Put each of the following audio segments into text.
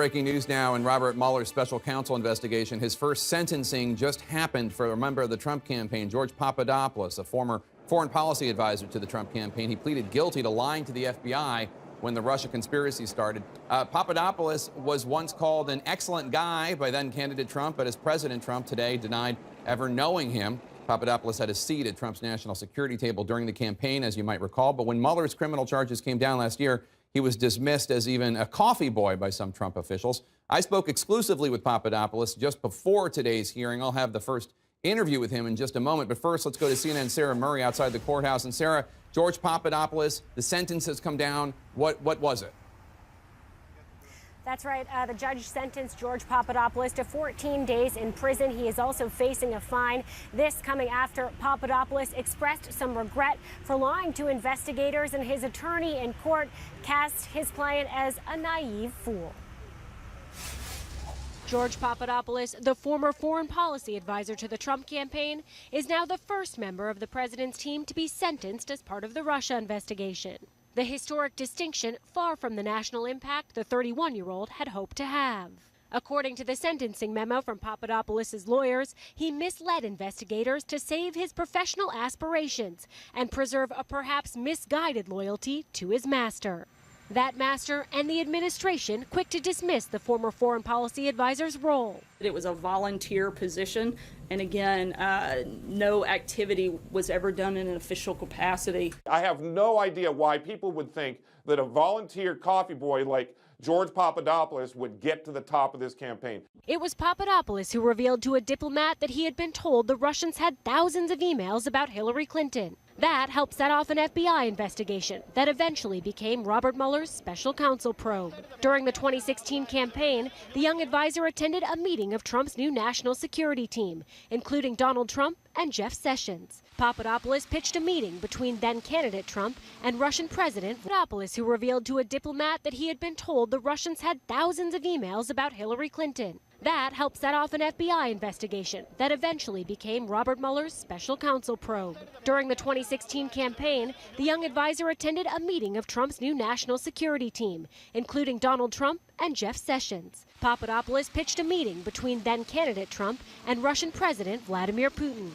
breaking news now in Robert Mueller's special counsel investigation. His first sentencing just happened for a member of the Trump campaign, George Papadopoulos, a former foreign policy advisor to the Trump campaign. He pleaded guilty to lying to the FBI when the Russia conspiracy started. Papadopoulos was once called an excellent guy by then candidate Trump, but as President Trump today denied ever knowing him. Papadopoulos had a seat at Trump's national security table during the campaign, as you might recall. But when Mueller's criminal charges came down last year, he was dismissed as even a coffee boy by some Trump officials. I spoke exclusively with Papadopoulos just before today's hearing. I'll have the first interview with him in just a moment. But first, let's go to CNN's Sarah Murray outside the courthouse. And Sarah, George Papadopoulos, the sentence has come down. What was it? That's right. The judge sentenced George Papadopoulos to 14 days in prison. He is also facing a fine. This coming after Papadopoulos expressed some regret for lying to investigators, and his attorney in court cast his client as a naive fool. George Papadopoulos, the former foreign policy advisor to the Trump campaign, is now the first member of the president's team to be sentenced as part of the Russia investigation. The historic distinction far from the national impact the 31-year-old had hoped to have. According to the sentencing memo from Papadopoulos' lawyers, he misled investigators to save his professional aspirations and preserve a perhaps misguided loyalty to his master. That master and the administration quick to dismiss the former foreign policy advisor's role. It was a volunteer position, and again, no activity was ever done in an official capacity. I have no idea why people would think that a volunteer coffee boy like George Papadopoulos would get to the top of this campaign. It was Papadopoulos who revealed to a diplomat that he had been told the Russians had thousands of emails about Hillary Clinton. That helped set off an FBI investigation that eventually became Robert Mueller's special counsel probe. During the 2016 campaign, the young advisor attended a meeting of Trump's new national security team, including Donald Trump and Jeff Sessions. Papadopoulos pitched a meeting between then-candidate Trump and Russian President Papadopoulos, who revealed to a diplomat that he had been told the Russians had thousands of emails about Hillary Clinton. That helped set off an FBI investigation that eventually became Robert Mueller's special counsel probe. During the 2016 campaign, the young advisor attended a meeting of Trump's new national security team, including Donald Trump and Jeff Sessions. Papadopoulos pitched a meeting between then-candidate Trump and Russian President Vladimir Putin.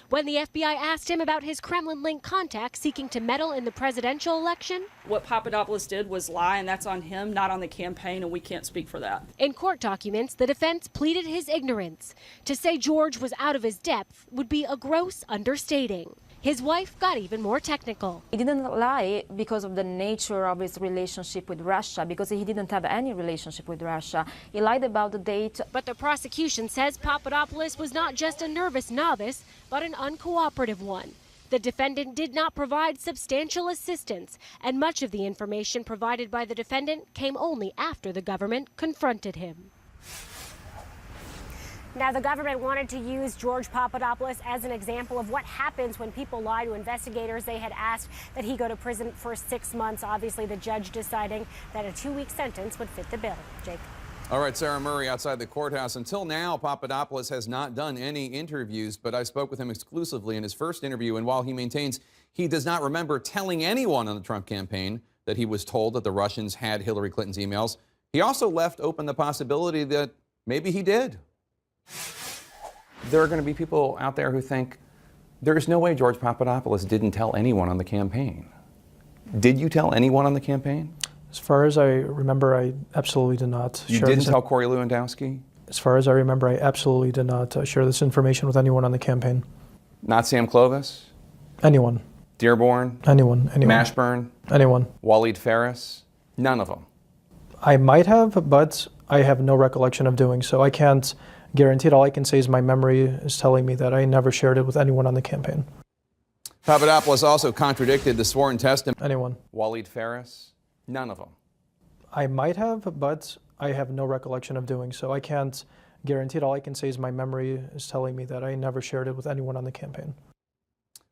When the FBI asked him about his Kremlin-linked contacts seeking to meddle in the presidential election, what Papadopoulos did was lie, and that's on him, not on the campaign, and we can't speak for that. In court documents, the defense pleaded his ignorance. To say George was out of his depth would be a gross understating. His wife got even more technical. He didn't lie because of the nature of his relationship with Russia, because he didn't have any relationship with Russia. He lied about the date. But the prosecution says Papadopoulos was not just a nervous novice, but an uncooperative one. The defendant did not provide substantial assistance, and much of the information provided by the defendant came only after the government confronted him. Now, the government wanted to use George Papadopoulos as an example of what happens when people lie to investigators. They had asked that he go to prison for 6 months. Obviously, the judge deciding that a 2-week sentence would fit the bill. Jake. All right, Sarah Murray outside the courthouse. Until now, Papadopoulos has not done any interviews, but I spoke with him exclusively in his first interview, and while he maintains he does not remember telling anyone on the Trump campaign that he was told that the Russians had Hillary Clinton's emails, he also left open the possibility that maybe he did. There are going to be people out there who think there's no way George Papadopoulos didn't tell anyone on the campaign. Did you tell anyone on the campaign? As far as I remember, I absolutely did not. You didn't tell Corey Lewandowski? As far as I remember, I absolutely did not share this information with anyone on the campaign. Not Sam Clovis? Anyone. Dearborn? Anyone. Mashburn? Anyone. Waleed Ferris? None of them. I might have, but I have no recollection of doing so. I can't guarantee it. All I can say is my memory is telling me that I never shared it with anyone on the campaign. Papadopoulos also contradicted the sworn testimony. Anyone. Waleed Ferris? None of them. I might have, but I have no recollection of doing so. I can't guarantee it. All I can say is my memory is telling me that I never shared it with anyone on the campaign.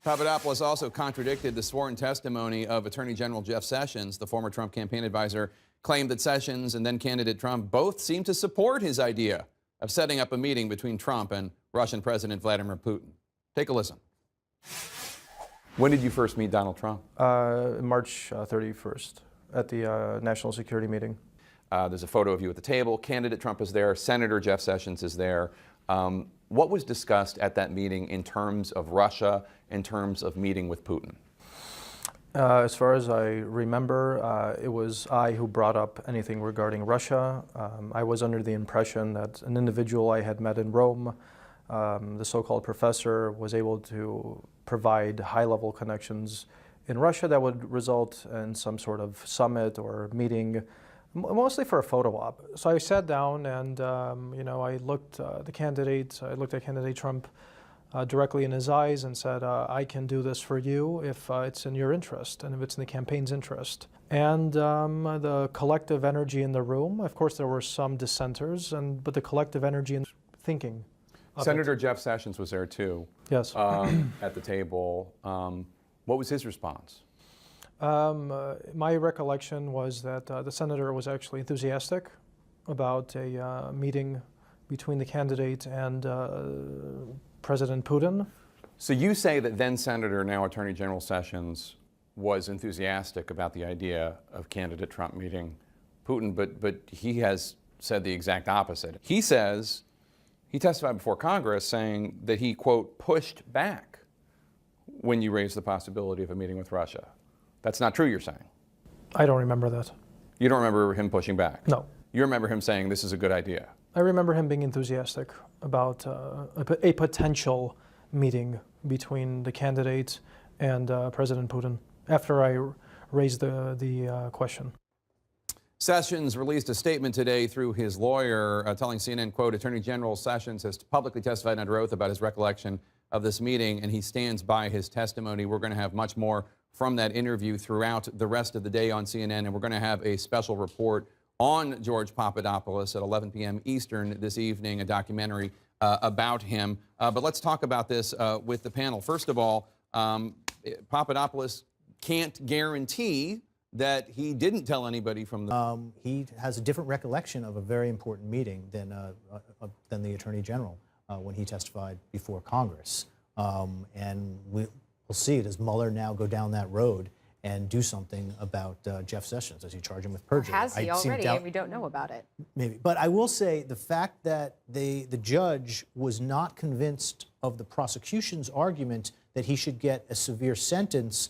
Papadopoulos also contradicted the sworn testimony of Attorney General Jeff Sessions. The former Trump campaign advisor claimed that Sessions and then candidate Trump both seemed to support his idea of setting up a meeting between Trump and Russian President Vladimir Putin. Take a listen. When did you first meet Donald Trump? March 31st at the national security meeting. There's a photo of you at the table. Candidate Trump is there. Senator Jeff Sessions is there. What was discussed at that meeting in terms of Russia, in terms of meeting with Putin? As far as I remember, it was I who brought up anything regarding Russia. I was under the impression that an individual I had met in Rome, the so-called professor, was able to provide high-level connections in Russia that would result in some sort of summit or meeting, mostly for a photo op. So I sat down and I looked at candidate Trump directly in his eyes and said, I can do this for you if it's in your interest and if it's in the campaign's interest. And the collective energy in the room, of course there were some dissenters, but the collective energy in thinking. Senator Jeff Sessions was there too. Yes. At the table. What was his response? My recollection was that the senator was actually enthusiastic about a meeting between the candidate and President Putin. So you say that then Senator, now Attorney General Sessions, was enthusiastic about the idea of candidate Trump meeting Putin, but he has said the exact opposite. He says, he testified before Congress saying that he, quote, pushed back when you raised the possibility of a meeting with Russia. That's not true, you're saying? I don't remember that. You don't remember him pushing back? No. You remember him saying this is a good idea? I remember him being enthusiastic about a potential meeting between the candidate and President Putin after I raised the question. Sessions released a statement today through his lawyer telling CNN, quote, Attorney General Sessions has publicly testified under oath about his recollection of this meeting, and he stands by his testimony. We're going to have much more from that interview throughout the rest of the day on CNN, and we're going to have a special report on George Papadopoulos at 11 p.m. Eastern this evening, a documentary about him. But let's talk about this with the panel. First of all, Papadopoulos can't guarantee that he didn't tell anybody from the... He has a different recollection of a very important meeting than the Attorney General when he testified before Congress. And we'll see, does Mueller now go down that road and do something about Jeff Sessions? Does he charge him with perjury? Has he already, and we don't know about it? Maybe. But I will say the fact that the judge was not convinced of the prosecution's argument that he should get a severe sentence,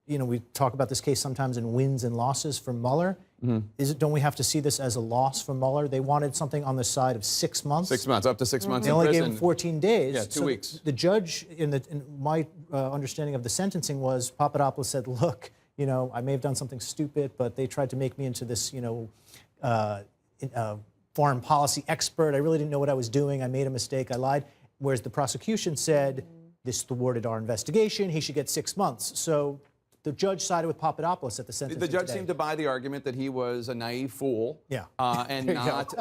we talk about this case sometimes in wins and losses for Mueller. Mm-hmm. Don't we have to see this as a loss for Mueller? They wanted something on the side of 6 months. 6 months, up to 6 months They in only prison. gave him 14 days. Yeah, 2 weeks. The judge, in my understanding of the sentencing, was Papadopoulos said, look, I may have done something stupid, but they tried to make me into this, foreign policy expert. I really didn't know what I was doing. I made a mistake. I lied. Whereas the prosecution said, this thwarted our investigation. He should get 6 months. So the judge sided with Papadopoulos at the sentencing. The judge today. seemed to buy the argument that he was a naive fool. Yeah. And not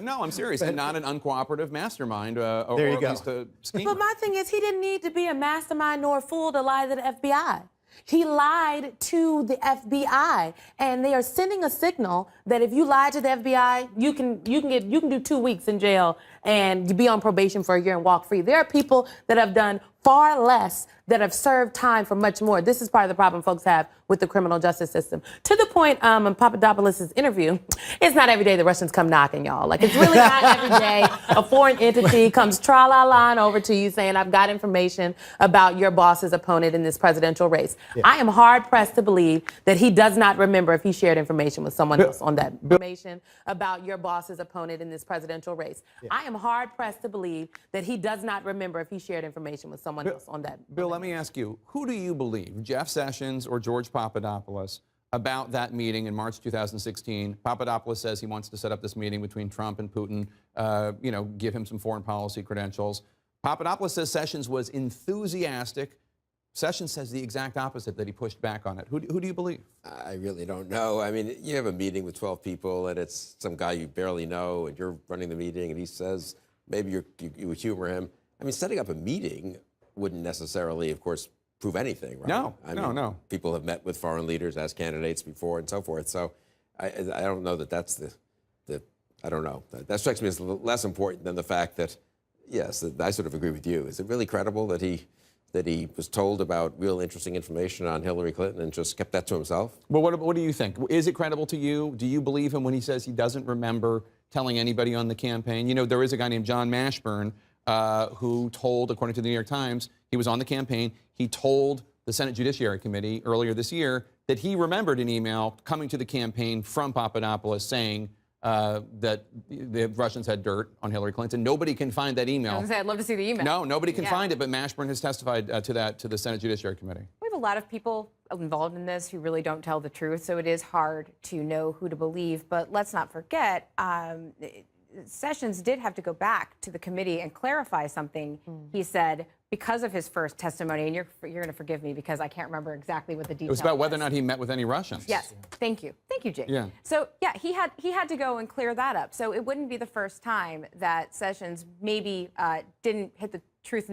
no, I'm serious, and not an uncooperative mastermind, or at least a schemer. But my thing is, he didn't need to be a mastermind nor a fool to lie to the FBI. He lied to the FBI, and they are sending a signal that if you lie to the FBI, you can do 2 weeks in jail and be on probation for a year and walk free. There are people that have done far less, that have served time for much more. This is part of the problem folks have with the criminal justice system. To the point in Papadopoulos' interview, it's not every day the Russians come knocking, y'all. Like, it's really not every day a foreign entity comes tra-la-la over to you saying, I've got information about your boss's opponent in this presidential race. Yeah. I am hard-pressed to believe that he does not remember if he shared information with someone else on that information about your boss's opponent in this presidential race. Yeah. I am hard-pressed to believe that he does not remember if he shared information with someone else on that. Bill, let me ask you, who do you believe, Jeff Sessions or George Papadopoulos, about that meeting in March 2016? Papadopoulos says he wants to set up this meeting between Trump and Putin, give him some foreign policy credentials. Papadopoulos says Sessions was enthusiastic. Sessions says the exact opposite, that he pushed back on it. Who do you believe? I really don't know. I mean, you have a meeting with 12 people, and it's some guy you barely know, and you're running the meeting, and he says, maybe you would humor him. I mean, setting up a meeting wouldn't necessarily, of course, prove anything, right? No, no. People have met with foreign leaders as candidates before and so forth. So I don't know that that's I don't know. That strikes me as less important than the fact that, yes, I sort of agree with you. Is it really credible that he that he was told about real interesting information on Hillary Clinton and just kept that to himself? Well, what do you think? Is it credible to you? Do you believe him when he says he doesn't remember telling anybody on the campaign? You know, there is a guy named John Mashburn who told, according to the New York Times, he was on the campaign. He told the Senate Judiciary Committee earlier this year that he remembered an email coming to the campaign from Papadopoulos saying that the Russians had dirt on Hillary Clinton. Nobody can find that email. I'd love to see the email. No, nobody can find it, but Mashburn has testified to the Senate Judiciary Committee. We have a lot of people involved in this who really don't tell the truth, so it is hard to know who to believe. But let's not forget, Sessions did have to go back to the committee and clarify something he said because of his first testimony. And you're going to forgive me because I can't remember exactly what the details. It was about whether or not he met with any Russians. Yes, thank you, Jake. Yeah. So yeah, he had to go and clear that up. So it wouldn't be the first time that Sessions maybe didn't hit the truth.